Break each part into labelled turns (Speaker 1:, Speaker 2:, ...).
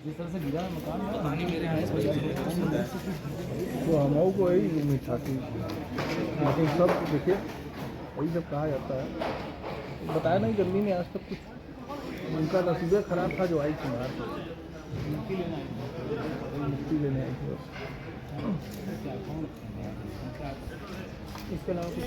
Speaker 1: जिस तरह से गिरा मकान पानी मेरे यहाँ इस वजह से
Speaker 2: तो हम को यही उम्मीद था कि लेकिन सब देखिए वही सब कहा जाता है। बताया नहीं जल्दी में आज तक कुछ उनका नसीबे खराब था जो आई थी बाहर मुक्ति लेने आई थी बस।
Speaker 1: इसके अलावा कुछ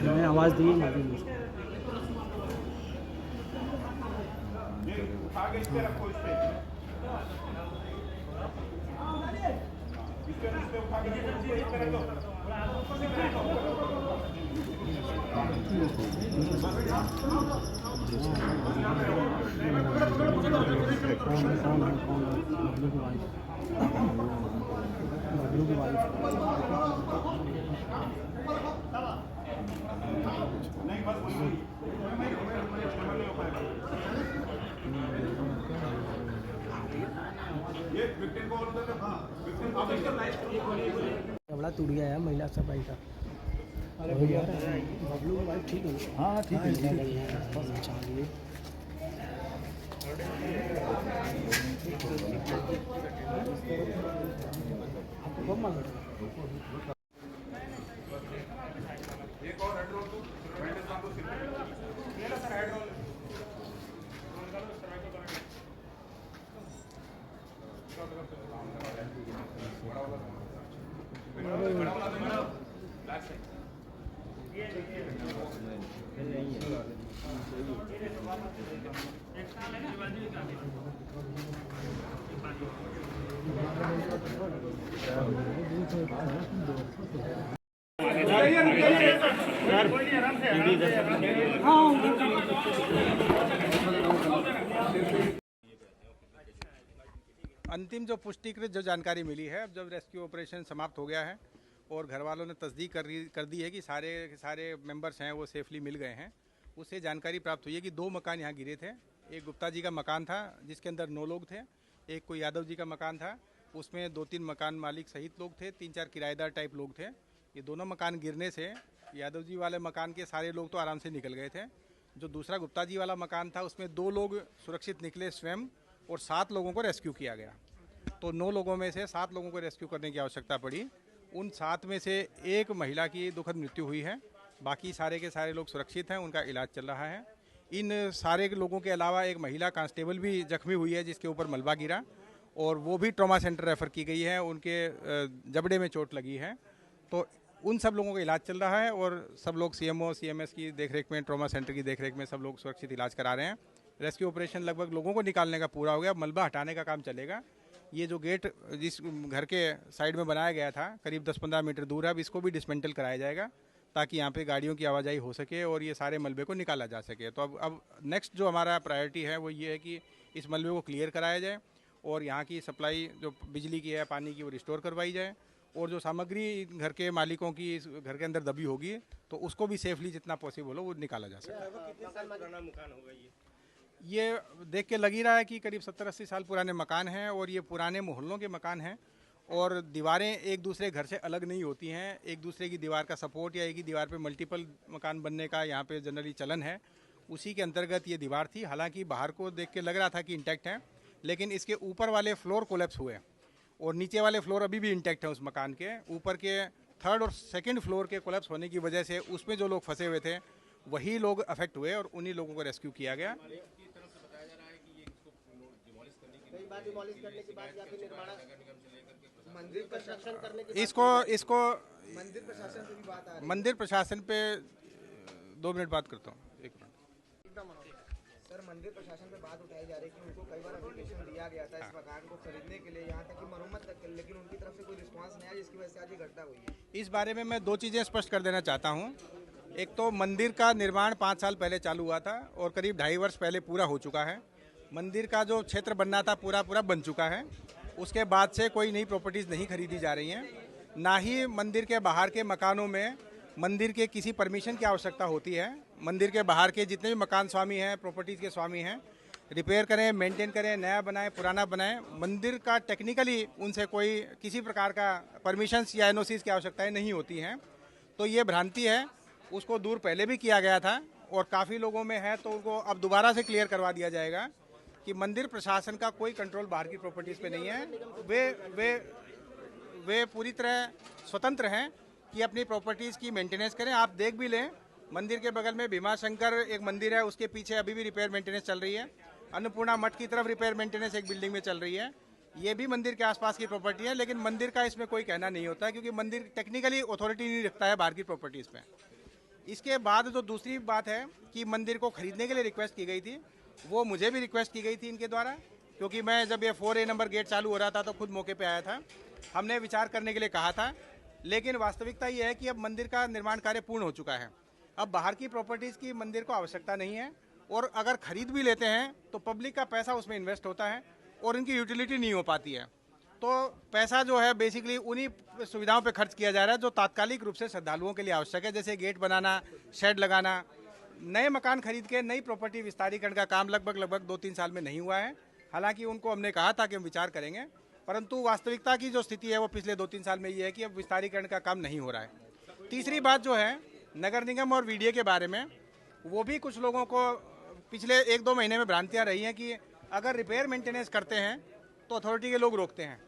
Speaker 1: मैंने आवाज़ दी कपड़ा टूट गया है महिला सफाई का। अरे भैया बबलू की वाइफ ठीक है? हाँ ठीक है बस बचा लिए। आपको कब मालूम?
Speaker 3: अंतिम जो पुष्टिकृत जो जानकारी मिली है, अब जब रेस्क्यू ऑपरेशन समाप्त हो गया है और घर वालों ने तस्दीक कर दी है कि सारे मेंबर्स हैं वो सेफली मिल गए हैं, उससे जानकारी प्राप्त हुई है कि 2 मकान यहाँ गिरे थे। एक गुप्ता जी का मकान था जिसके अंदर 9 लोग थे, एक कोई यादव जी का मकान था उसमें 2-3 मकान मालिक सहित लोग थे, 3-4 किराएदार टाइप लोग थे। ये दोनों मकान गिरने से यादव जी वाले मकान के सारे लोग तो आराम से निकल गए थे। जो दूसरा गुप्ता जी वाला मकान था उसमें 2 लोग सुरक्षित निकले स्वयं और 7 लोगों को रेस्क्यू किया गया। तो 9 लोगों में से 7 लोगों को रेस्क्यू करने की आवश्यकता पड़ी। उन 7 में से एक महिला की दुखद मृत्यु हुई है, बाकी सारे के सारे लोग सुरक्षित हैं, उनका इलाज चल रहा है। इन सारे लोगों के अलावा एक महिला कांस्टेबल भी जख्मी हुई है जिसके ऊपर मलबा गिरा और वो भी ट्रॉमा सेंटर रेफ़र की गई है, उनके जबड़े में चोट लगी है। तो उन सब लोगों का इलाज चल रहा है और सब लोग सीएमओ सीएमएस की देखरेख में, ट्रॉमा सेंटर की देखरेख में सब लोग सुरक्षित इलाज करा रहे हैं। रेस्क्यू ऑपरेशन लगभग लोगों को निकालने का पूरा हो गया, मलबा हटाने का काम चलेगा। ये जो गेट जिस घर के साइड में बनाया गया था करीब 10-15 मीटर दूर है, अब इसको भी डिसमेंटल कराया जाएगा ताकि यहाँ पे गाड़ियों की आवाजाही हो सके और ये सारे मलबे को निकाला जा सके। तो अब नेक्स्ट जो हमारा प्रायोरिटी है वो ये है कि इस मलबे को क्लियर कराया जाए और यहाँ की सप्लाई जो बिजली की है, पानी की, वो रिस्टोर करवाई जाए और जो सामग्री घर के मालिकों की घर के अंदर दबी होगी तो उसको भी सेफली जितना पॉसिबल हो वो निकाला जा सके। ये देख के लग ही रहा है कि करीब 70-80 साल पुराने मकान हैं और ये पुराने मोहल्लों के मकान हैं और दीवारें एक दूसरे घर से अलग नहीं होती हैं। एक दूसरे की दीवार का सपोर्ट या एक ही दीवार पे मल्टीपल मकान बनने का यहाँ पे जनरली चलन है, उसी के अंतर्गत ये दीवार थी। हालांकि बाहर को देख के लग रहा था कि इंटैक्ट है, लेकिन इसके ऊपर वाले फ्लोर कोलैप्स हुए और नीचे वाले फ्लोर अभी भी इंटैक्ट हैं। उस मकान के ऊपर के 3rd और 2nd फ्लोर के कोलैप्स होने की वजह से उसमें जो लोग फंसे हुए थे वही लोग अफेक्ट हुए और उन्हीं लोगों को रेस्क्यू किया गया। इसको मंदिर प्रशासन पे 2 मिनट बात करता हूँ, 1 मिनट।
Speaker 4: सर, मंदिर प्रशासन पे बात उठाई जा रही है कि उनको कई बार एप्लीकेशन दिया गया था इस मकान को खरीदने के लिए, यहाँ तक कि मरम्मत तक के लिए, लेकिन उनकी तरफ से कोई रिस्पांस नहीं आया, जिसकी वजह से आज ये घटना हुई है।
Speaker 3: इस बारे में मैं 2 चीज़ें स्पष्ट कर देना चाहता हूँ। एक तो मंदिर का निर्माण 5 साल पहले चालू हुआ था और करीब 2.5 वर्ष पहले पूरा हो चुका है। मंदिर का जो क्षेत्र बनना था पूरा बन चुका है। उसके बाद से कोई नई प्रॉपर्टीज़ नहीं खरीदी जा रही हैं, ना ही मंदिर के बाहर के मकानों में मंदिर के किसी परमिशन की आवश्यकता होती है। मंदिर के बाहर के जितने भी मकान स्वामी हैं, प्रॉपर्टीज़ के स्वामी हैं, रिपेयर करें, मेंटेन करें, नया बनाएं, पुराना बनाएं। मंदिर का टेक्निकली उनसे कोई किसी प्रकार का परमिशंस या एनओसीज की आवश्यकताएं नहीं होती हैं। तो ये भ्रांति है, उसको दूर पहले भी किया गया था और काफ़ी लोगों में है, तो उनको अब दोबारा से क्लियर करवा दिया जाएगा कि मंदिर प्रशासन का कोई कंट्रोल बाहर की प्रॉपर्टीज़ पे नहीं है। वे पूरी तरह स्वतंत्र हैं कि अपनी प्रॉपर्टीज़ की मेंटेनेंस करें। आप देख भी लें, मंदिर के बगल में भीमाशंकर एक मंदिर है, उसके पीछे अभी भी रिपेयर मेंटेनेंस चल रही है। अन्नपूर्णा मठ की तरफ रिपेयर मेंटेनेंस एक बिल्डिंग में चल रही है। ये भी मंदिर के आसपास की प्रॉपर्टी है, लेकिन मंदिर का इसमें कोई कहना नहीं होता है, क्योंकि मंदिर टेक्निकली अथॉरिटी नहीं रखता है बाहर की प्रॉपर्टीज़ पे। इसके बाद जो दूसरी बात है कि मंदिर को खरीदने के लिए रिक्वेस्ट की गई थी, वो मुझे भी रिक्वेस्ट की गई थी इनके द्वारा, क्योंकि मैं जब ये 4A नंबर गेट चालू हो रहा था तो खुद मौके पे आया था। हमने विचार करने के लिए कहा था, लेकिन वास्तविकता ये है कि अब मंदिर का निर्माण कार्य पूर्ण हो चुका है। अब बाहर की प्रॉपर्टीज़ की मंदिर को आवश्यकता नहीं है, और अगर खरीद भी लेते हैं तो पब्लिक का पैसा उसमें इन्वेस्ट होता है और इनकी यूटिलिटी नहीं हो पाती है। तो पैसा जो है बेसिकली उन्हीं सुविधाओं पे खर्च किया जा रहा है जो तात्कालिक रूप से श्रद्धालुओं के लिए आवश्यक है, जैसे गेट बनाना, शेड लगाना। नए मकान खरीद के नई प्रॉपर्टी विस्तारीकरण का काम लगभग 2-3 साल में नहीं हुआ है। हालांकि उनको हमने कहा था कि हम विचार करेंगे, परंतु वास्तविकता की जो स्थिति है वो पिछले 2-3 साल में ये है कि अब विस्तारीकरण का काम नहीं हो रहा है। तीसरी बात जो है नगर निगम और वीडीए के बारे में, वो भी कुछ लोगों को पिछले 1-2 महीने में भ्रांतियाँ रही हैं कि अगर रिपेयर मेंटेनेंस करते हैं तो अथॉरिटी के लोग रोकते हैं।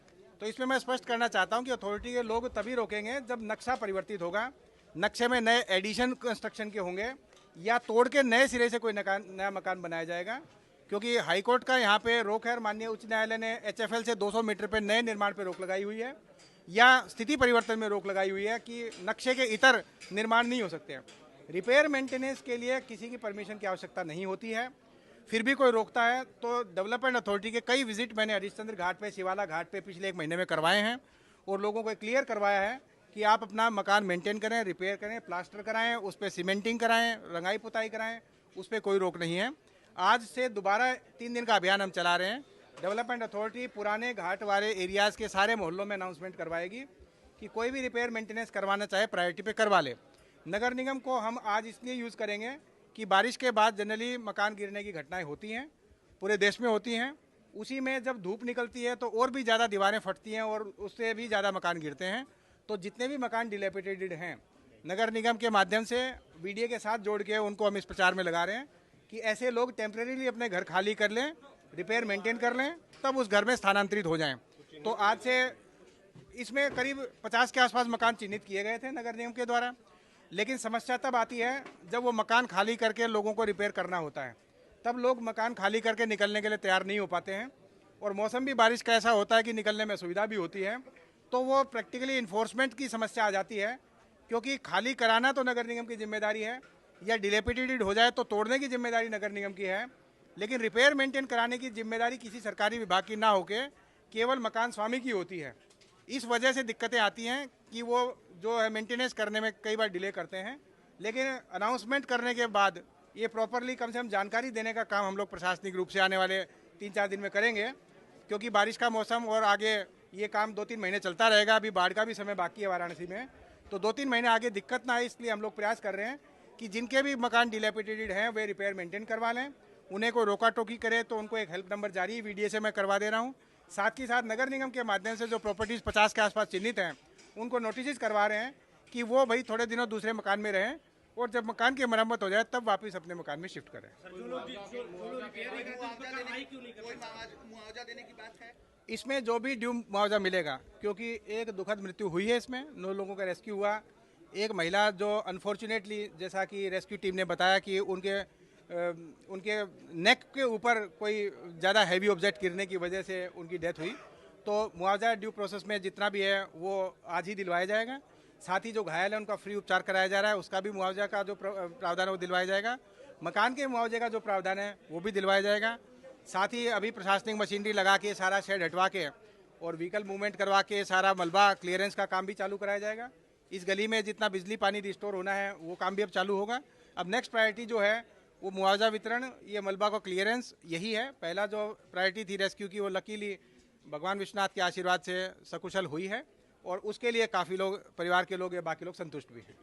Speaker 3: तो इसमें मैं स्पष्ट करना चाहता हूं कि अथॉरिटी के लोग तभी रोकेंगे जब नक्शा परिवर्तित होगा, नक्शे में नए एडिशन कंस्ट्रक्शन के होंगे या तोड़ के नए सिरे से कोई नया मकान बनाया जाएगा। क्योंकि हाईकोर्ट का यहाँ पे रोक है और माननीय उच्च न्यायालय ने HFL से 200 मीटर पे नए निर्माण पे रोक लगाई हुई है, या स्थिति परिवर्तन में रोक लगाई हुई है कि नक्शे के इतर निर्माण नहीं हो सकते। रिपेयर मेंटेनेंस के लिए किसी की परमिशन की आवश्यकता नहीं होती है, फिर भी कोई रोकता है तो डेवलपमेंट अथॉरिटी के कई विजिट मैंने हरिश्चंद्र घाट पे, शिवाला घाट पे पिछले 1 महीने में करवाए हैं और लोगों को क्लियर करवाया है कि आप अपना मकान मेंटेन करें, रिपेयर करें, प्लास्टर कराएं, उस पर सीमेंटिंग कराएं, रंगाई पुताई कराएं, उस पर कोई रोक नहीं है। आज से दोबारा 3 दिन का अभियान हम चला रहे हैं। डेवलपमेंट अथॉरिटी पुराने घाट वाले एरियाज़ के सारे मोहल्लों में अनाउंसमेंट करवाएगी कि कोई भी रिपेयर मेंटेनेंस करवाना चाहे प्रायोरिटी पे करवा ले। नगर निगम को हम आज इसलिए यूज़ करेंगे कि बारिश के बाद जनरली मकान गिरने की घटनाएं होती हैं, पूरे देश में होती हैं। उसी में जब धूप निकलती है तो और भी ज़्यादा दीवारें फटती हैं और उससे भी ज़्यादा मकान गिरते हैं। तो जितने भी मकान डिलेपिटेटेड हैं, नगर निगम के माध्यम से वीडीए के साथ जोड़ के उनको हम इस प्रचार में लगा रहे हैं कि ऐसे लोग टेम्परेरीली अपने घर खाली कर लें, रिपेयर मेंटेन कर लें, तब उस घर में स्थानांतरित हो जाएं। तो आज से इसमें करीब 50 के आसपास मकान चिन्हित किए गए थे नगर निगम के द्वारा, लेकिन समस्या तब आती है जब वो मकान खाली करके लोगों को रिपेयर करना होता है। तब लोग मकान खाली करके निकलने के लिए तैयार नहीं हो पाते हैं, और मौसम भी बारिश का ऐसा होता है कि निकलने में सुविधा भी होती है। तो वो प्रैक्टिकली इन्फोर्समेंट की समस्या आ जाती है, क्योंकि खाली कराना तो नगर निगम की जिम्मेदारी है, या डिलेपिटेटेड हो जाए तो तोड़ने की जिम्मेदारी नगर निगम की है, लेकिन रिपेयर मेंटेन कराने की जिम्मेदारी किसी सरकारी विभाग की ना होके केवल मकान स्वामी की होती है। इस वजह से दिक्कतें आती हैं कि वो जो है मेंटेनेंस करने में कई बार डिले करते हैं। लेकिन अनाउंसमेंट करने के बाद ये प्रॉपरली कम से कम जानकारी देने का काम हम लोग प्रशासनिक रूप से आने वाले 3-4 दिन में करेंगे, क्योंकि बारिश का मौसम और आगे ये काम 2-3 महीने चलता रहेगा। अभी बाढ़ का भी समय बाकी है वाराणसी में, तो 2-3 महीने आगे दिक्कत ना आए, इसलिए हम लोग प्रयास कर रहे हैं कि जिनके भी मकान डिलेपिटेटेड हैं वे रिपेयर मेंटेन करवा लें। उन्हें कोई रोका टोकी करे तो उनको एक हेल्प नंबर जारी वीडीए से मैं करवा दे रहा हूँ। साथ ही साथ नगर निगम के माध्यम से जो प्रॉपर्टीज़ 50 के आसपास चिन्हित हैं उनको नोटिस करवा रहे हैं कि वो भाई थोड़े दिनों दूसरे मकान में रहें, और जब मकान की मरम्मत हो जाए तब वापस अपने मकान में शिफ्ट करें। इसमें जो भी ड्यू मुआवजा मिलेगा, क्योंकि एक दुखद मृत्यु हुई है, इसमें 9 लोगों का रेस्क्यू हुआ। एक महिला जो अनफॉर्चुनेटली, जैसा कि रेस्क्यू टीम ने बताया कि उनके नेक के ऊपर कोई ज़्यादा हैवी ऑब्जेक्ट गिरने की वजह से उनकी डेथ हुई। तो मुआवजा ड्यू प्रोसेस में जितना भी है वो आज ही दिलवाया जाएगा। साथ ही जो घायल है उनका फ्री उपचार कराया जा रहा है, उसका भी मुआवजा का जो प्रावधान है वो दिलवाया जाएगा। मकान के मुआवजे का जो प्रावधान है वो भी दिलवाया जाएगा। साथ ही अभी प्रशासनिक मशीनरी लगा के सारा शेड हटवा के और व्हीकल मूवमेंट करवा के सारा मलबा क्लियरेंस का काम भी चालू कराया जाएगा। इस गली में जितना बिजली पानी रिस्टोर होना है वो काम भी अब चालू होगा। अब नेक्स्ट प्रायोरिटी जो है वो मुआवजा वितरण, ये मलबा का क्लियरेंस, यही है। पहला जो प्रायोरिटी थी रेस्क्यू की, वो लकीली भगवान विश्वनाथ के आशीर्वाद से सकुशल हुई है, और उसके लिए काफ़ी लोग, परिवार के लोग या बाकी लोग संतुष्ट भी हैं।